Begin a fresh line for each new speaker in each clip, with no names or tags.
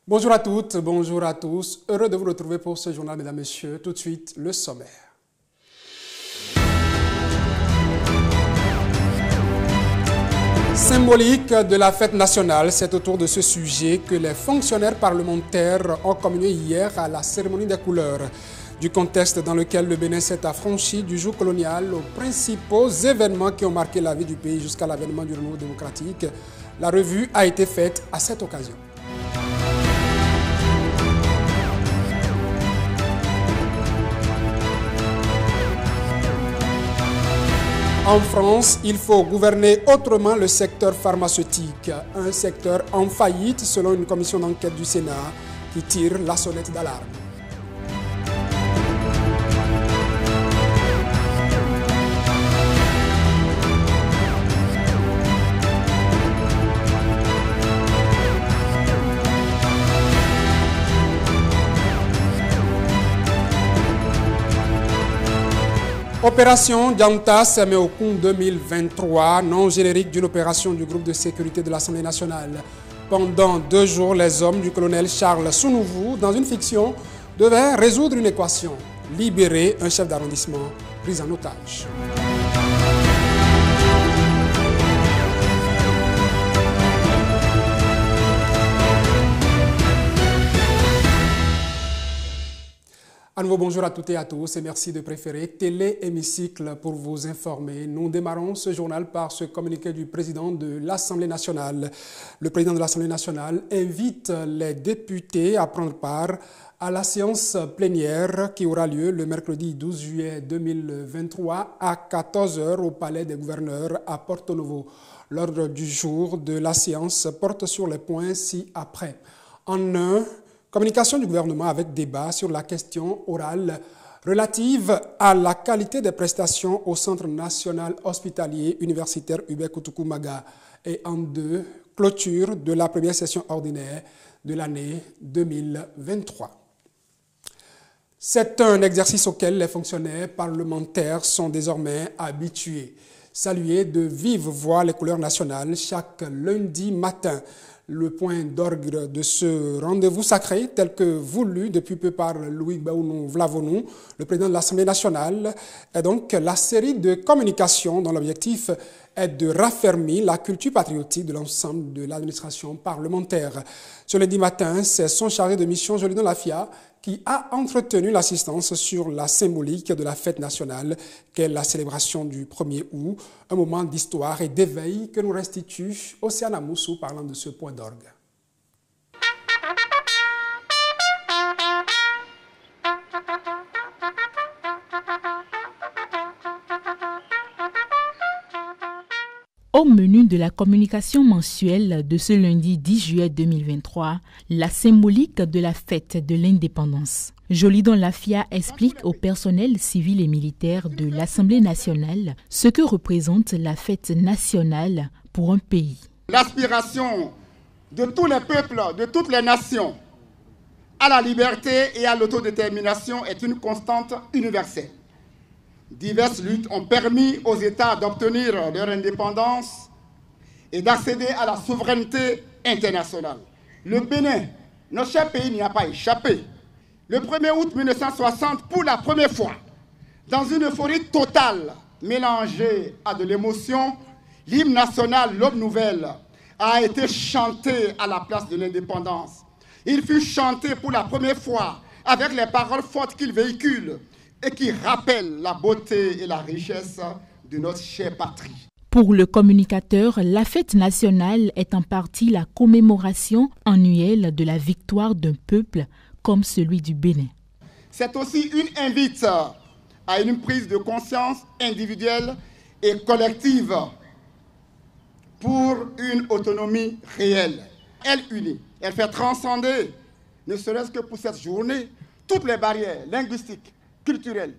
Bonjour à toutes, bonjour à tous. Heureux de vous retrouver pour ce journal, mesdames, messieurs. Tout de suite, le sommaire. Symbolique de la fête nationale, c'est autour de ce sujet que les fonctionnaires parlementaires ont communié hier à la cérémonie des couleurs. Du contexte dans lequel le Bénin s'est affranchi du joug colonial aux principaux événements qui ont marqué la vie du pays jusqu'à l'avènement du renouveau démocratique, la revue a été faite à cette occasion. En France, il faut gouverner autrement le secteur pharmaceutique, un secteur en faillite selon une commission d'enquête du Sénat qui tire la sonnette d'alarme. Opération Dianta Semeokun 2023, nom générique d'une opération du groupe de sécurité de l'Assemblée nationale. Pendant 2 jours, les hommes du colonel Charles Sounouvou, dans une fiction, devaient résoudre une équation, libérer un chef d'arrondissement pris en otage. À nouveau, bonjour à toutes et à tous et merci de préférer Télé-Hémicycle pour vous informer. Nous démarrons ce journal par ce communiqué du président de l'Assemblée nationale. Le président de l'Assemblée nationale invite les députés à prendre part à la séance plénière qui aura lieu le mercredi 12 juillet 2023 à 14 h au Palais des gouverneurs à Porto Novo. L'ordre du jour de la séance porte sur les points ci-après. En un, communication du gouvernement avec débat sur la question orale relative à la qualité des prestations au Centre national hospitalier universitaire Hubert Koutoukou-Maga. Et en 2, clôture de la première session ordinaire de l'année 2023. C'est un exercice auquel les fonctionnaires parlementaires sont désormais habitués. Saluer de vive voix les couleurs nationales chaque lundi matin. Le point d'orgue de ce rendez-vous sacré, tel que voulu depuis peu par Louis Baounou Vlavonou, le président de l'Assemblée nationale, est donc la série de communications dont l'objectif est de raffermir la culture patriotique de l'ensemble de l'administration parlementaire. Ce lundi matin, c'est son chargé de mission, Jolidon Lafia, qui a entretenu l'assistance sur la symbolique de la fête nationale, qu'est la célébration du 1er août, un moment d'histoire et d'éveil que nous restitue Océana Moussou parlant de ce point d'orgue.
Au menu de la communication mensuelle de ce lundi 10 juillet 2023, la symbolique de la fête de l'indépendance. Jolidon Lafia explique au personnel civil et militaire de l'Assemblée nationale ce que représente la fête nationale pour un pays.
L'aspiration de tous les peuples, de toutes les nations, à la liberté et à l'autodétermination est une constante universelle. Diverses luttes ont permis aux États d'obtenir leur indépendance et d'accéder à la souveraineté internationale. Le Bénin, notre cher pays, n'y a pas échappé. Le 1er août 1960, pour la première fois, dans une euphorie totale mélangée à de l'émotion, l'hymne national, l'aube nouvelle, a été chanté à la place de l'indépendance. Il fut chanté pour la première fois avec les paroles fortes qu'il véhicule et qui rappelle la beauté et la richesse de notre chère patrie.
Pour le communicateur, la fête nationale est en partie la commémoration annuelle de la victoire d'un peuple comme celui du Bénin.
C'est aussi une invite à une prise de conscience individuelle et collective pour une autonomie réelle. Elle unit, elle fait transcender, ne serait-ce que pour cette journée, toutes les barrières linguistiques, culturelle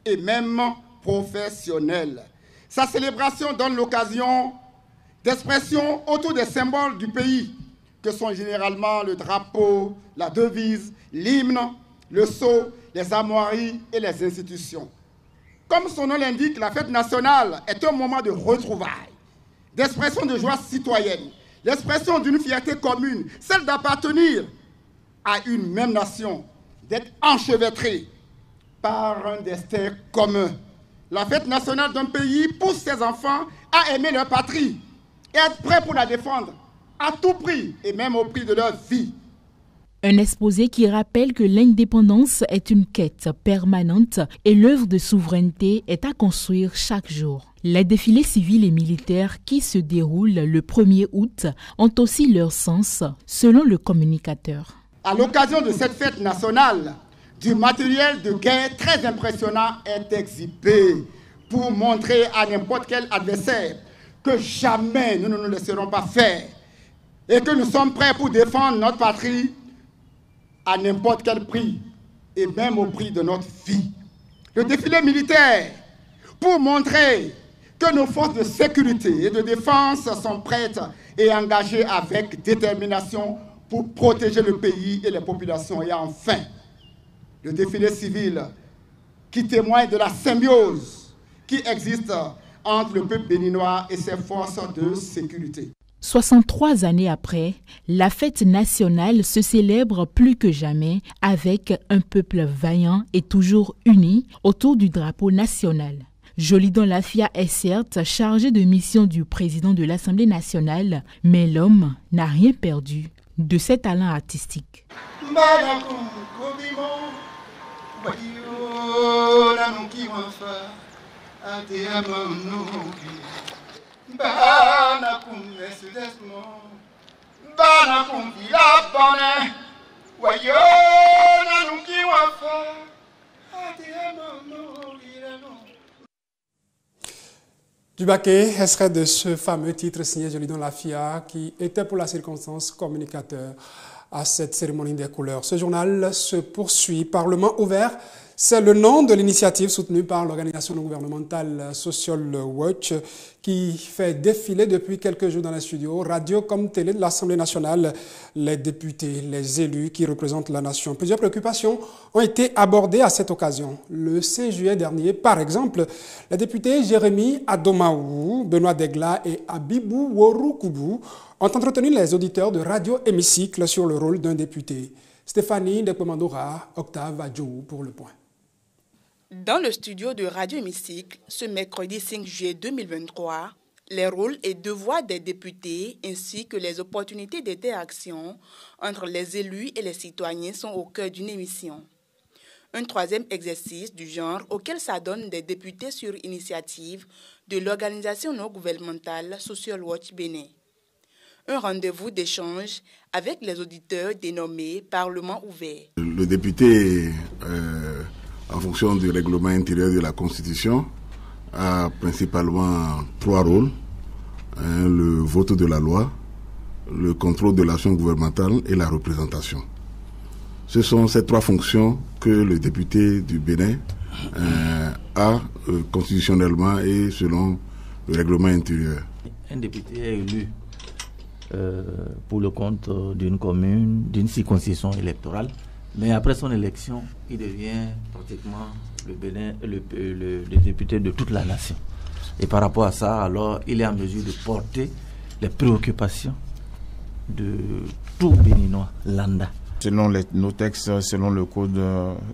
et même professionnelle. Sa célébration donne l'occasion d'expression autour des symboles du pays, que sont généralement le drapeau, la devise, l'hymne, le sceau, les armoiries et les institutions. Comme son nom l'indique, la fête nationale est un moment de retrouvailles, d'expression de joie citoyenne. l'expression d'une fierté commune, celle d'appartenir à une même nation, d'être enchevêtrés par un destin commun. La fête nationale d'un pays pousse ses enfants à aimer leur patrie et à être prêts pour la défendre à tout prix et même au prix de leur vie.
Un exposé qui rappelle que l'indépendance est une quête permanente et l'œuvre de souveraineté est à construire chaque jour. Les défilés civils et militaires qui se déroulent le 1er août ont aussi leur sens, selon le communicateur.
À l'occasion de cette fête nationale, du matériel de guerre très impressionnant est exhibé pour montrer à n'importe quel adversaire que jamais nous ne nous laisserons pas faire et que nous sommes prêts pour défendre notre patrie à n'importe quel prix et même au prix de notre vie. Le défilé militaire pour montrer que nos forces de sécurité et de défense sont prêtes et engagées avec détermination pour protéger le pays et les populations. Et enfin, le défilé civil qui témoigne de la symbiose qui existe entre le peuple béninois et ses forces de sécurité.
63 années après, la fête nationale se célèbre plus que jamais avec un peuple vaillant et toujours uni autour du drapeau national. Jolidon Lafia est certes chargé de mission du président de l'Assemblée nationale, mais l'homme n'a rien perdu de ses talents artistiques.
Du baquet, extrait de ce fameux titre signé Jolidon Lafia qui était pour la circonstance communicateur à cette cérémonie des couleurs. Ce journal se poursuit. Parlement ouvert, c'est le nom de l'initiative soutenue par l'organisation non gouvernementale Social Watch qui fait défiler depuis quelques jours dans les studios, radio comme télé de l'Assemblée nationale, les députés, les élus qui représentent la nation. Plusieurs préoccupations ont été abordées à cette occasion. Le 6 juillet dernier, par exemple, les députés Jérémy Adomaou, Benoît Degla et Abibou Woroukoubou ont entretenu les auditeurs de Radio Hémicycle sur le rôle d'un député. Stéphanie Dekpomandora, Octave Adjou pour Le Point.
Dans le studio de Radio Hémicycle, ce mercredi 5 juillet 2023, les rôles et devoirs des députés ainsi que les opportunités d'interaction entre les élus et les citoyens sont au cœur d'une émission. Un troisième exercice du genre auquel s'adonnent des députés sur initiative de l'organisation non gouvernementale Social Watch Bénin. Un rendez-vous d'échange avec les auditeurs dénommé Parlement ouvert.
Le député, en fonction du règlement intérieur de la Constitution, a principalement 3 rôles. Le vote de la loi, le contrôle de l'action gouvernementale et la représentation. Ce sont ces 3 fonctions que le député du Bénin a constitutionnellement et selon le règlement intérieur.
Un député est élu pour le compte d'une commune, d'une circonscription électorale, mais après son élection, il devient pratiquement le député de toute la nation. Et par rapport à ça, alors, il est en mesure de porter les préoccupations de tout Béninois lambda.
Selon nos textes, selon le code,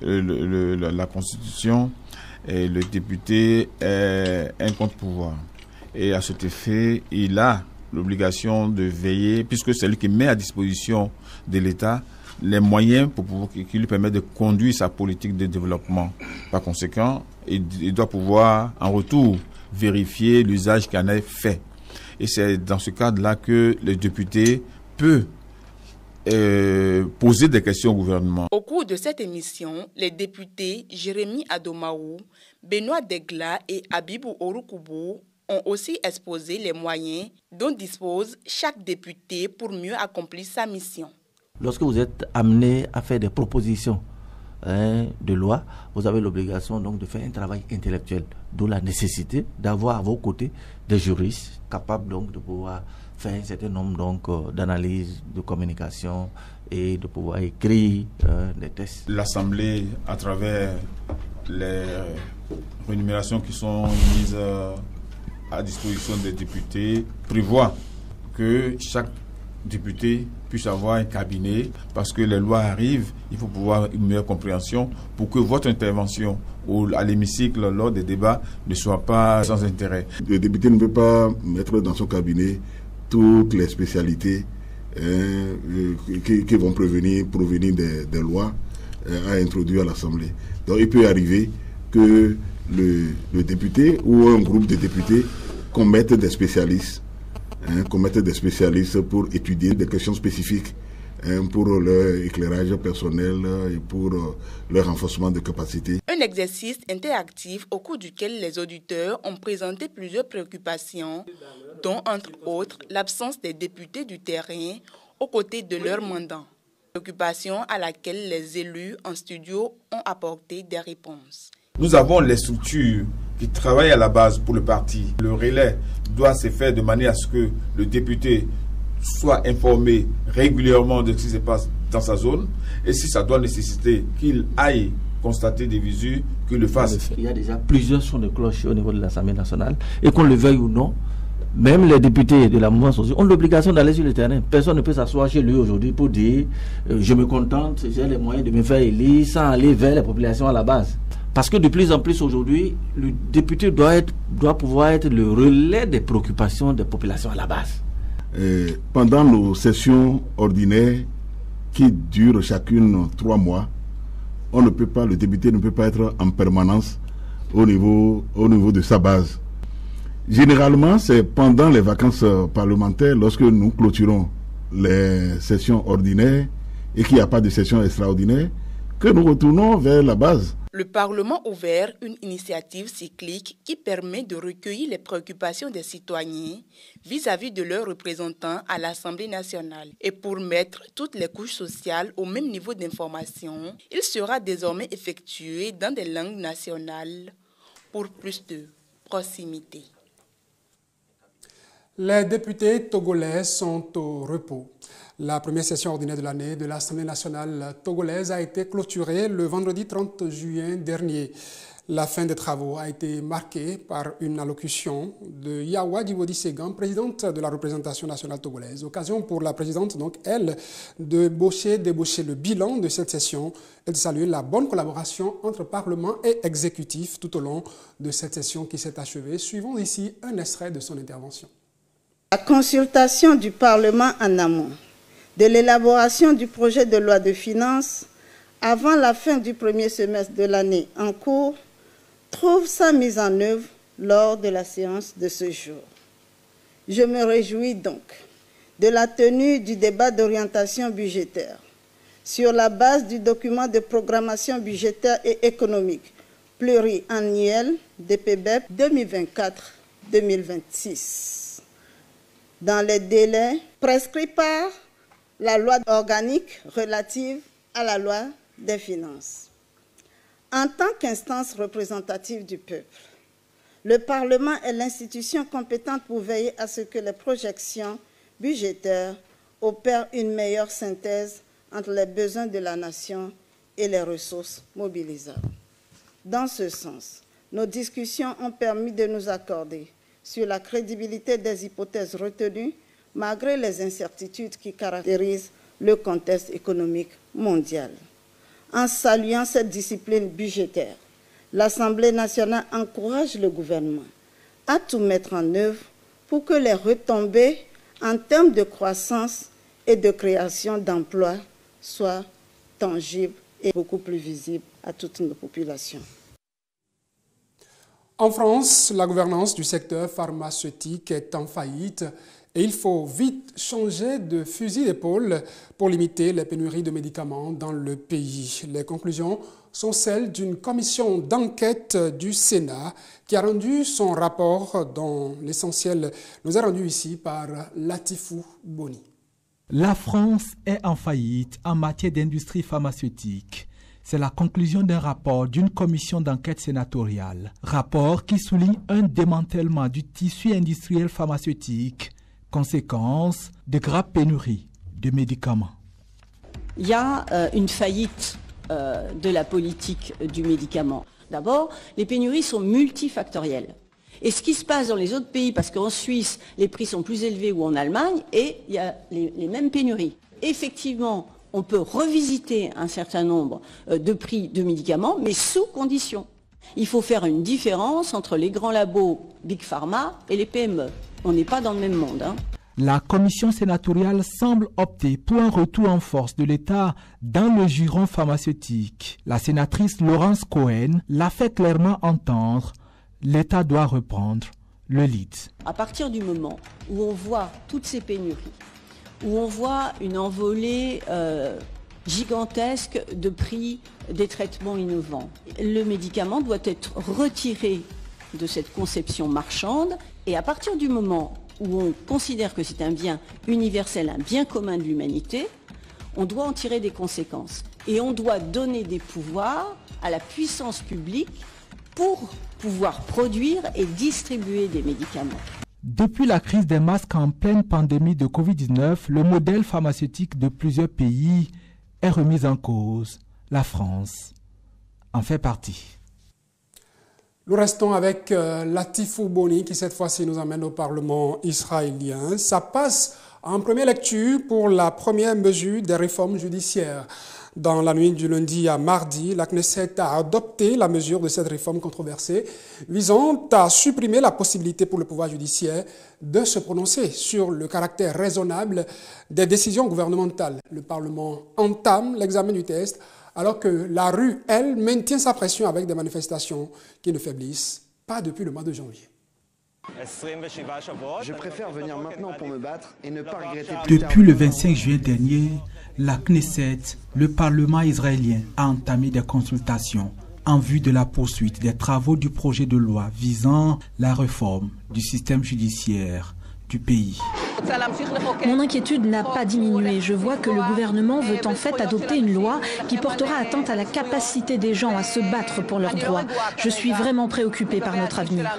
la Constitution, et le député est un contre-pouvoir. Et à cet effet, il a l'obligation de veiller, puisque c'est lui qui met à disposition de l'État les moyens qui lui permettent de conduire sa politique de développement. Par conséquent, il doit pouvoir, en retour, vérifier l'usage qui en est fait. Et c'est dans ce cadre-là que le député peut poser des questions au gouvernement.
Au cours de cette émission, les députés Jérémy Adomaou, Benoît Degla et Abibou Woroukoubou ont aussi exposé les moyens dont dispose chaque député pour mieux accomplir sa mission.
Lorsque vous êtes amené à faire des propositions de loi, vous avez l'obligation donc de faire un travail intellectuel, d'où la nécessité d'avoir à vos côtés des juristes capables donc de pouvoir faire un certain nombre donc d'analyses, de communication et de pouvoir écrire des textes.
L'Assemblée, à travers les rémunérations qui sont mises à disposition des députés, prévoit que chaque député puisse avoir un cabinet, parce que les lois arrivent, il faut pouvoir une meilleure compréhension pour que votre intervention à l'hémicycle lors des débats ne soit pas sans intérêt.
Le député ne peut pas mettre dans son cabinet toutes les spécialités qui vont provenir des lois à introduire à l'Assemblée. Donc il peut arriver que le député ou un groupe de députés commettent des spécialistes pour étudier des questions spécifiques pour leur éclairage personnel et pour leur renforcement de capacité.
Un exercice interactif au cours duquel les auditeurs ont présenté plusieurs préoccupations, dont entre autres l'absence des députés du terrain aux côtés de leurs mandants. Préoccupation à laquelle les élus en studio ont apporté des réponses.
Nous avons les structures qui travaillent à la base pour le parti. Le relais doit se faire de manière à ce que le député soit informé régulièrement de ce qui se passe dans sa zone. Et si ça doit nécessiter qu'il aille constater des visu, qu'il le fasse.
Il y a déjà plusieurs sons de cloche au niveau de l'Assemblée nationale. Et qu'on le veuille ou non, même les députés de la mouvance ont l'obligation d'aller sur le terrain. Personne ne peut s'asseoir chez lui aujourd'hui pour dire je me contente, j'ai les moyens de me faire élire sans aller vers les populations à la base. Parce que de plus en plus aujourd'hui, le député doit pouvoir être le relais des préoccupations des populations à la base.
Pendant nos sessions ordinaires qui durent chacune 3 mois, le député ne peut pas être en permanence au niveau de sa base. Généralement, c'est pendant les vacances parlementaires, lorsque nous clôturons les sessions ordinaires et qu'il n'y a pas de session extraordinaire, que nous retournons vers la base.
Le Parlement ouvert, une initiative cyclique qui permet de recueillir les préoccupations des citoyens vis-à-vis de leurs représentants à l'Assemblée nationale. Et pour mettre toutes les couches sociales au même niveau d'information, il sera désormais effectué dans des langues nationales pour plus de proximité.
Les députés togolais sont au repos. La première session ordinaire de l'année de l'Assemblée nationale togolaise a été clôturée le vendredi 30 juin dernier. La fin des travaux a été marquée par une allocution de Yawa Djibodi Ségan, présidente de la représentation nationale togolaise. Occasion pour la présidente, donc elle, de débaucher le bilan de cette session et de saluer la bonne collaboration entre Parlement et exécutif tout au long de cette session qui s'est achevée. Suivons ici un extrait de son intervention.
La consultation du Parlement en amont de l'élaboration du projet de loi de finances avant la fin du premier semestre de l'année en cours trouve sa mise en œuvre lors de la séance de ce jour. Je me réjouis donc de la tenue du débat d'orientation budgétaire sur la base du document de programmation budgétaire et économique pluriannuel DPBEP 2024-2026 dans les délais prescrits par la loi organique relative à la loi des finances. En tant qu'instance représentative du peuple, le Parlement est l'institution compétente pour veiller à ce que les projections budgétaires opèrent une meilleure synthèse entre les besoins de la nation et les ressources mobilisables. Dans ce sens, nos discussions ont permis de nous accorder sur la crédibilité des hypothèses retenues malgré les incertitudes qui caractérisent le contexte économique mondial. En saluant cette discipline budgétaire, l'Assemblée nationale encourage le gouvernement à tout mettre en œuvre pour que les retombées en termes de croissance et de création d'emplois soient tangibles et beaucoup plus visibles à toutes nos populations.
En France, la gouvernance du secteur pharmaceutique est en faillite et il faut vite changer de fusil d'épaule pour limiter les pénuries de médicaments dans le pays. Les conclusions sont celles d'une commission d'enquête du Sénat qui a rendu son rapport dont l'essentiel nous est rendu ici par Latifou Boni.
La France est en faillite en matière d'industrie pharmaceutique. C'est la conclusion d'un rapport d'une commission d'enquête sénatoriale. Rapport qui souligne un démantèlement du tissu industriel pharmaceutique, conséquence de graves pénuries de médicaments.
Il y a une faillite de la politique du médicament. D'abord, les pénuries sont multifactorielles. Et ce qui se passe dans les autres pays, parce qu'en Suisse, les prix sont plus élevés ou en Allemagne, et il y a les mêmes pénuries. Effectivement, on peut revisiter un certain nombre de prix de médicaments, mais sous conditions. Il faut faire une différence entre les grands labos Big Pharma et les PME. On n'est pas dans le même monde.
La commission sénatoriale semble opter pour un retour en force de l'État dans le giron pharmaceutique. La sénatrice Laurence Cohen l'a fait clairement entendre. L'État doit reprendre le lead.
À partir du moment où on voit toutes ces pénuries, où on voit une envolée gigantesque de prix des traitements innovants, le médicament doit être retiré de cette conception marchande, et à partir du moment où on considère que c'est un bien universel, un bien commun de l'humanité, on doit en tirer des conséquences. Et on doit donner des pouvoirs à la puissance publique pour pouvoir produire et distribuer des médicaments.
Depuis la crise des masques en pleine pandémie de Covid-19, le modèle pharmaceutique de plusieurs pays est remis en cause. La France en fait partie.
Nous restons avec Latifou Boni qui cette fois-ci nous amène au Parlement israélien. Ça passe en première lecture pour la première mesure des réformes judiciaires. Dans la nuit du lundi à mardi, la Knesset a adopté la mesure de cette réforme controversée visant à supprimer la possibilité pour le pouvoir judiciaire de se prononcer sur le caractère raisonnable des décisions gouvernementales. Le Parlement entame l'examen du texte alors que la rue, elle, maintient sa pression avec des manifestations qui ne faiblissent pas depuis le mois de janvier.
Je préfère venir maintenant pour me battre et ne pas regretter plus tard.
Depuis le 25 juillet dernier, la Knesset, le Parlement israélien, a entamé des consultations en vue de la poursuite des travaux du projet de loi visant la réforme du système judiciaire du pays.
Mon inquiétude n'a pas diminué. Je vois que le gouvernement veut en fait adopter une loi qui portera atteinte à la capacité des gens à se battre pour leurs droits. Je suis vraiment préoccupée par notre avenir.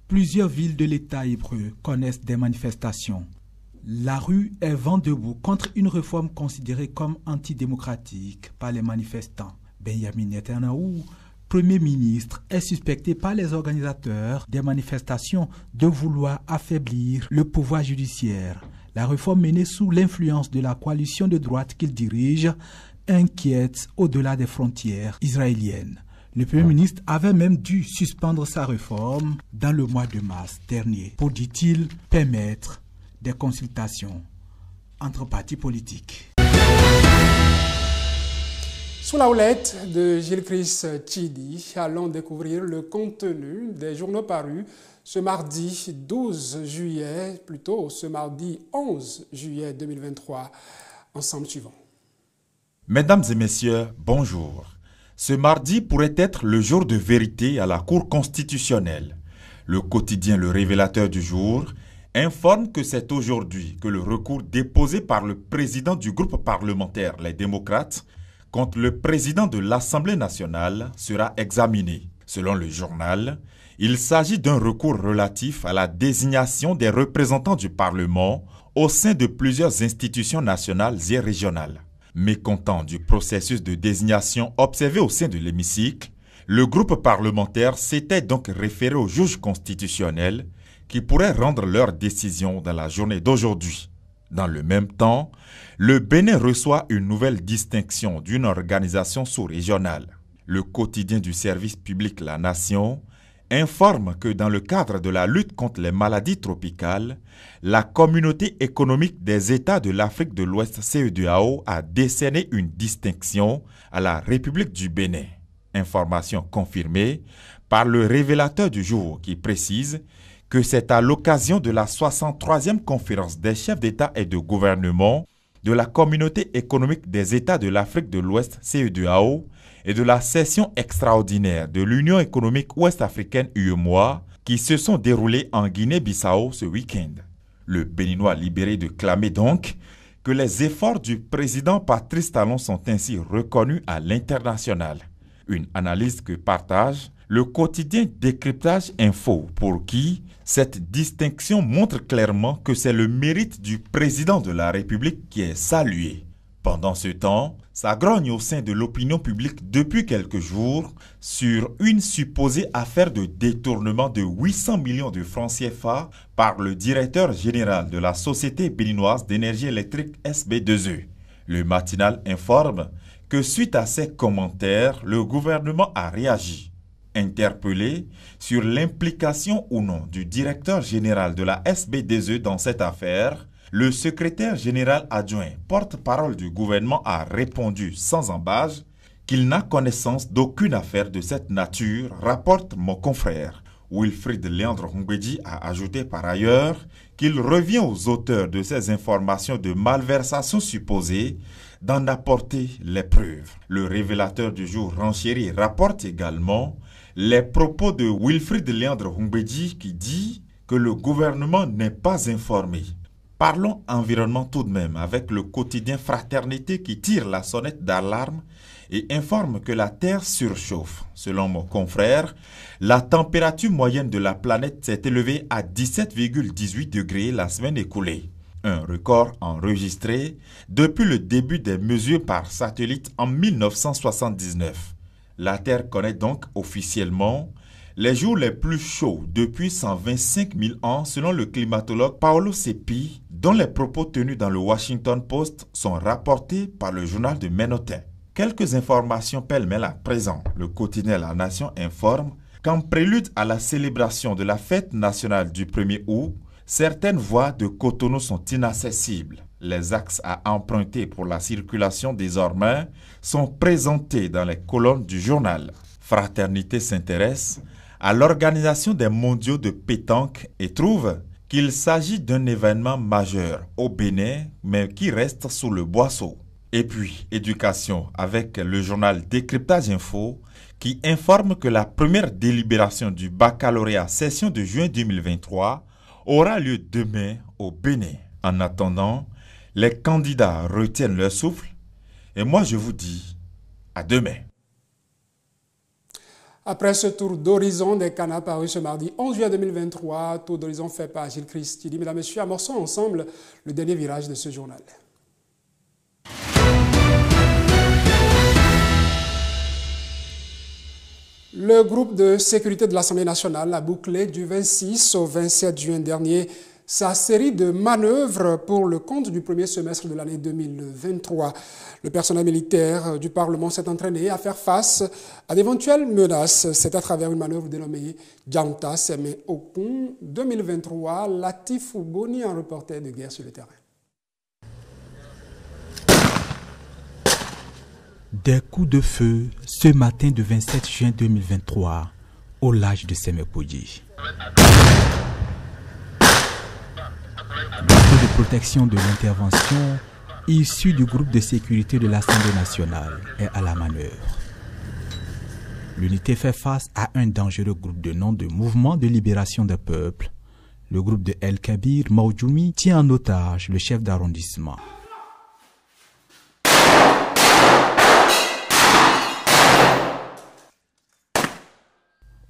Plusieurs villes de l'État hébreu connaissent des manifestations. La rue est vent debout contre une réforme considérée comme antidémocratique par les manifestants. Benjamin Netanyahu, Premier ministre, est suspecté par les organisateurs des manifestations de vouloir affaiblir le pouvoir judiciaire. La réforme menée sous l'influence de la coalition de droite qu'il dirige inquiète au-delà des frontières israéliennes. Le Premier ministre avait même dû suspendre sa réforme dans le mois de mars dernier pour, dit-il, permettre des consultations entre partis politiques.
Sous la houlette de Gilles-Chris Tchidi, allons découvrir le contenu des journaux parus ce mardi 12 juillet, plutôt ce mardi 11 juillet 2023. Ensemble suivant.
Mesdames et messieurs, bonjour. Ce mardi pourrait être le jour de vérité à la Cour constitutionnelle. Le quotidien Le Révélateur du jour informe que c'est aujourd'hui que le recours déposé par le président du groupe parlementaire Les Démocrates contre le président de l'Assemblée nationale sera examiné. Selon le journal, il s'agit d'un recours relatif à la désignation des représentants du Parlement au sein de plusieurs institutions nationales et régionales. Mécontent du processus de désignation observé au sein de l'hémicycle, le groupe parlementaire s'était donc référé au juge constitutionnel qui pourrait rendre leur décision dans la journée d'aujourd'hui. Dans le même temps, le Bénin reçoit une nouvelle distinction d'une organisation sous-régionale. Le quotidien du service public La Nation informe que dans le cadre de la lutte contre les maladies tropicales, la communauté économique des États de l'Afrique de l'Ouest CEDEAO a décerné une distinction à la République du Bénin. Information confirmée par le révélateur du jour qui précise que c'est à l'occasion de la 63e conférence des chefs d'État et de gouvernement de la Communauté économique des États de l'Afrique de l'Ouest CEDEAO et de la session extraordinaire de l'Union économique ouest-africaine UEMOA qui se sont déroulées en Guinée-Bissau ce week-end. Le Béninois libéré de clamer donc que les efforts du président Patrice Talon sont ainsi reconnus à l'international. Une analyse que partage le quotidien Décryptage Info, pour qui cette distinction montre clairement que c'est le mérite du président de la République qui est salué. Pendant ce temps, ça grogne au sein de l'opinion publique depuis quelques jours sur une supposée affaire de détournement de 800 millions de francs CFA par le directeur général de la Société béninoise d'énergie électrique SB2E. Le matinal informe que suite à ces commentaires, le gouvernement a réagi. Interpellé sur l'implication ou non du directeur général de la SB2E dans cette affaire, le secrétaire général adjoint, porte-parole du gouvernement, a répondu sans ambages qu'il n'a connaissance d'aucune affaire de cette nature, rapporte mon confrère. Wilfried Léandre Humbedi a ajouté par ailleurs qu'il revient aux auteurs de ces informations de malversation supposées d'en apporter les preuves. Le révélateur du jour renchéri rapporte également les propos de Wilfried Léandre Humbedi qui dit que le gouvernement n'est pas informé. Parlons environnement tout de même avec le quotidien Fraternité qui tire la sonnette d'alarme et informe que la Terre surchauffe. Selon mon confrère, la température moyenne de la planète s'est élevée à 17,18 degrés la semaine écoulée. Un record enregistré depuis le début des mesures par satellite en 1979. La Terre connaît donc officiellement les jours les plus chauds depuis 125 000 ans selon le climatologue Paolo Seppi, dont les propos tenus dans le Washington Post sont rapportés par le journal de Ménotin. Quelques informations pêle-mêle à présent. Le quotidien La Nation informe qu'en prélude à la célébration de la fête nationale du 1er août, certaines voies de Cotonou sont inaccessibles. Les axes à emprunter pour la circulation désormais sont présentés dans les colonnes du journal. Fraternité s'intéresse à l'organisation des mondiaux de pétanque et trouve qu'il s'agit d'un événement majeur au Bénin, mais qui reste sous le boisseau. Et puis, éducation avec le journal Décryptage Info qui informe que la première délibération du baccalauréat session de juin 2023 aura lieu demain au Bénin. En attendant, les candidats retiennent leur souffle et moi je vous dis à demain.
Après ce tour d'horizon des canards paru ce mardi 11 juillet 2023, tour d'horizon fait par Gilles Christidi. Mesdames et messieurs, amorçons ensemble le dernier virage de ce journal. Le groupe de sécurité de l'Assemblée nationale a bouclé du 26 au 27 juin dernier sa série de manœuvres pour le compte du premier semestre de l'année 2023. Le personnel militaire du Parlement s'est entraîné à faire face à d'éventuelles menaces. C'est à travers une manœuvre dénommée Djanta Seme Okun 2023. Latif Boni, un reporter de guerre sur le terrain.
Des coups de feu ce matin de 27 juin 2023 au large de Semepodji. Bateau de protection de l'intervention issu du groupe de sécurité de l'Assemblée nationale est à la manœuvre. L'unité fait face à un dangereux groupe de nom de Mouvement de libération des peuples. Le groupe de El Kabir Maoujoumi tient en otage le chef d'arrondissement.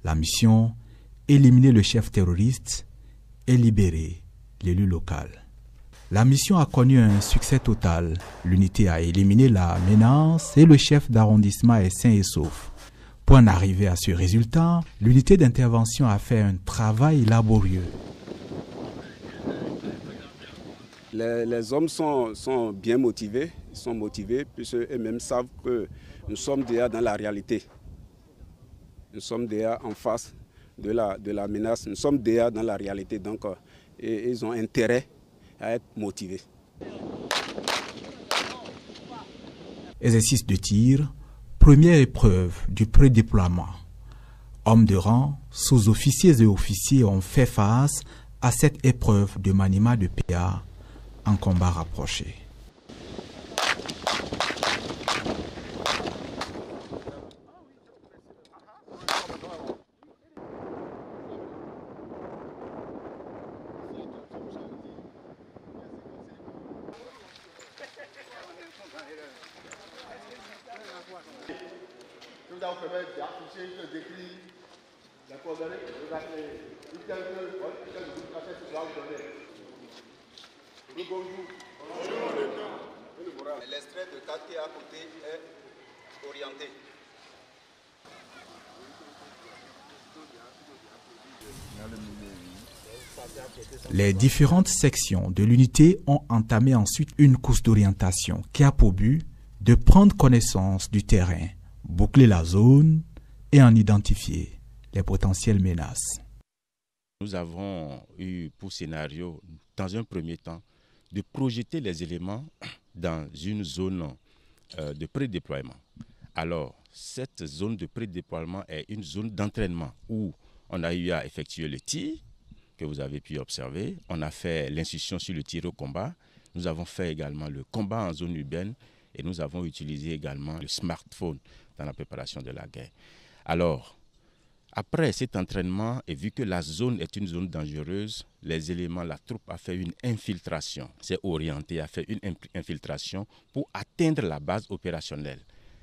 La mission, éliminer le chef terroriste et libérer l'élu local. La mission a connu un succès total. L'unité a éliminé la menace et le chef d'arrondissement est sain et sauf. Pour en arriver à ce résultat, l'unité d'intervention a fait un travail laborieux.
Les hommes sont bien motivés, puisque eux-mêmes savent que nous sommes déjà dans la réalité. Nous sommes déjà en face de la menace, nous sommes déjà dans la réalité, donc et ils ont intérêt à être motivés.
Exercice de tir, première épreuve du prédéploiement. Hommes de rang, sous-officiers et officiers ont fait face à cette épreuve de maniement de PA en combat rapproché.
L'extrait de 4 qui est à côté est orienté.
Les différentes sections de l'unité ont entamé ensuite une course d'orientation qui a pour but de prendre connaissance du terrain, boucler la zone et en identifier les potentielles menaces.
Nous avons eu pour scénario, dans un premier temps, de projeter les éléments dans une zone de prédéploiement. Alors, cette zone de prédéploiement est une zone d'entraînement où on a eu à effectuer le tir, que vous avez pu observer. On a fait l'instruction sur le tir au combat. Nous avons fait également le combat en zone urbaine et nous avons utilisé également le smartphone dans la préparation de la guerre. Alors, après cet entraînement, et vu que la zone est une zone dangereuse, les éléments, la troupe a fait une infiltration, s'est orientée, a fait une infiltration pour atteindre la base opérationnelle.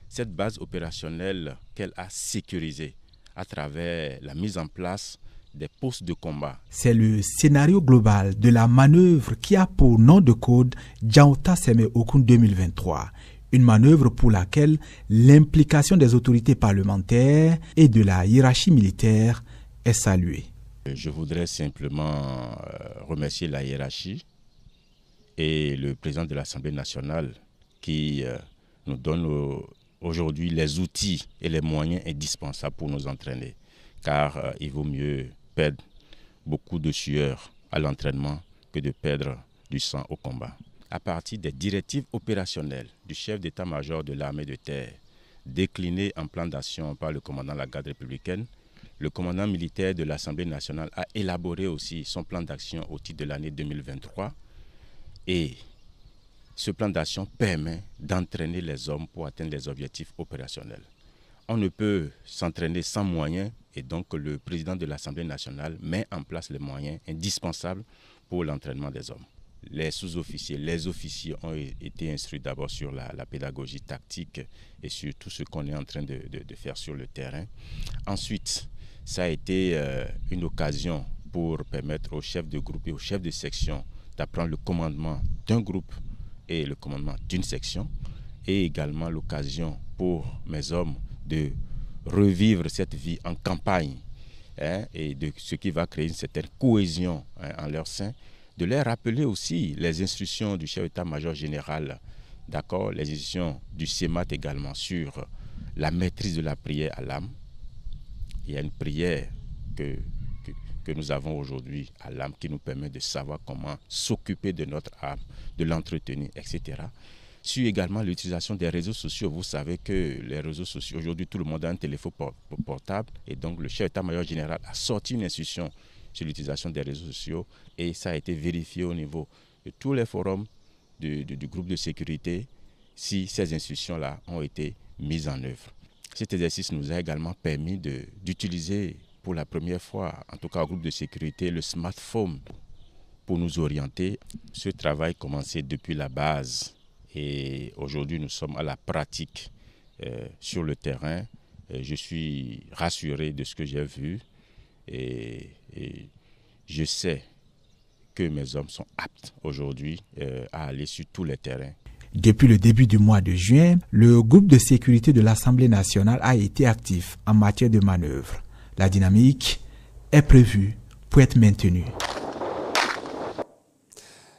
Cette base opérationnelle qu'elle a sécurisée à travers la mise en place des postes de combat.
C'est le scénario global de la manœuvre qui a pour nom de code Djaouta Seme Okun 2023. Une manœuvre pour laquelle l'implication des autorités parlementaires et de la hiérarchie militaire est saluée.
Je voudrais simplement remercier la hiérarchie et le président de l'Assemblée nationale qui nous donne aujourd'hui les outils et les moyens indispensables pour nous entraîner. Car il vaut mieux perdre beaucoup de sueur à l'entraînement que de perdre du sang au combat. À partir des directives opérationnelles du chef d'état-major de l'armée de terre, déclinées en plan d'action par le commandant de la garde républicaine, le commandant militaire de l'Assemblée nationale a élaboré aussi son plan d'action au titre de l'année 2023 et ce plan d'action permet d'entraîner les hommes pour atteindre les objectifs opérationnels. On ne peut s'entraîner sans moyens et donc le président de l'Assemblée nationale met en place les moyens indispensables pour l'entraînement des hommes. Les sous-officiers, les officiers ont été instruits d'abord sur la pédagogie tactique et sur tout ce qu'on est en train de faire sur le terrain. Ensuite, ça a été une occasion pour permettre aux chefs de groupe et aux chefs de section d'apprendre le commandement d'un groupe et le commandement d'une section et également l'occasion pour mes hommes de revivre cette vie en campagne et de ce qui va créer une certaine cohésion en leur sein, de leur rappeler aussi les instructions du chef d'état-major général, d'accord, les instructions du CEMAT également sur la maîtrise de la prière à l'âme. Il y a une prière que nous avons aujourd'hui à l'âme qui nous permet de savoir comment s'occuper de notre âme, de l'entretenir, etc. Sur également l'utilisation des réseaux sociaux. Vous savez que les réseaux sociaux, aujourd'hui tout le monde a un téléphone portable et donc le chef d'état-major général a sorti une instruction sur l'utilisation des réseaux sociaux et ça a été vérifié au niveau de tous les forums du groupe de sécurité si ces instructions-là ont été mises en œuvre. Cet exercice nous a également permis d'utiliser pour la première fois, en tout cas au groupe de sécurité, le smartphone pour nous orienter. Ce travail commençait depuis la base et aujourd'hui nous sommes à la pratique sur le terrain. Je suis rassuré de ce que j'ai vu et je sais que mes hommes sont aptes aujourd'hui à aller sur tous les terrains.
Depuis le début du mois de juin, le groupe de sécurité de l'Assemblée nationale a été actif en matière de manœuvre. La dynamique est prévue pour être maintenue.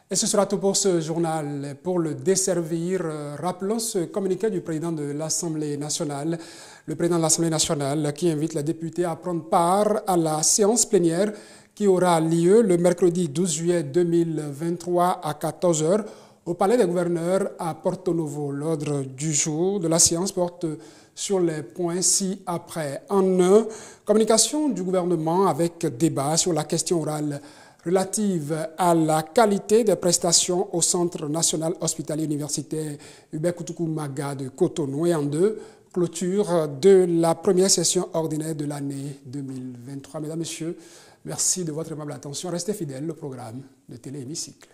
Et ce sera tout pour ce journal. Pour le desservir, rappelons ce communiqué du président de l'Assemblée nationale. Le président de l'Assemblée nationale qui invite les députés à prendre part à la séance plénière qui aura lieu le mercredi 12 juillet 2023 à 14 h au Palais des gouverneurs à Porto Novo. L'ordre du jour de la séance porte sur les points ci-après. En un, communication du gouvernement avec débat sur la question orale relative à la qualité des prestations au Centre national hospitalier universitaire Hubert Koutoukou Maga de Cotonou. Et en deux, clôture de la première session ordinaire de l'année 2023. Mesdames, Messieurs, merci de votre aimable attention. Restez fidèles au programme de Télé Hémicycle.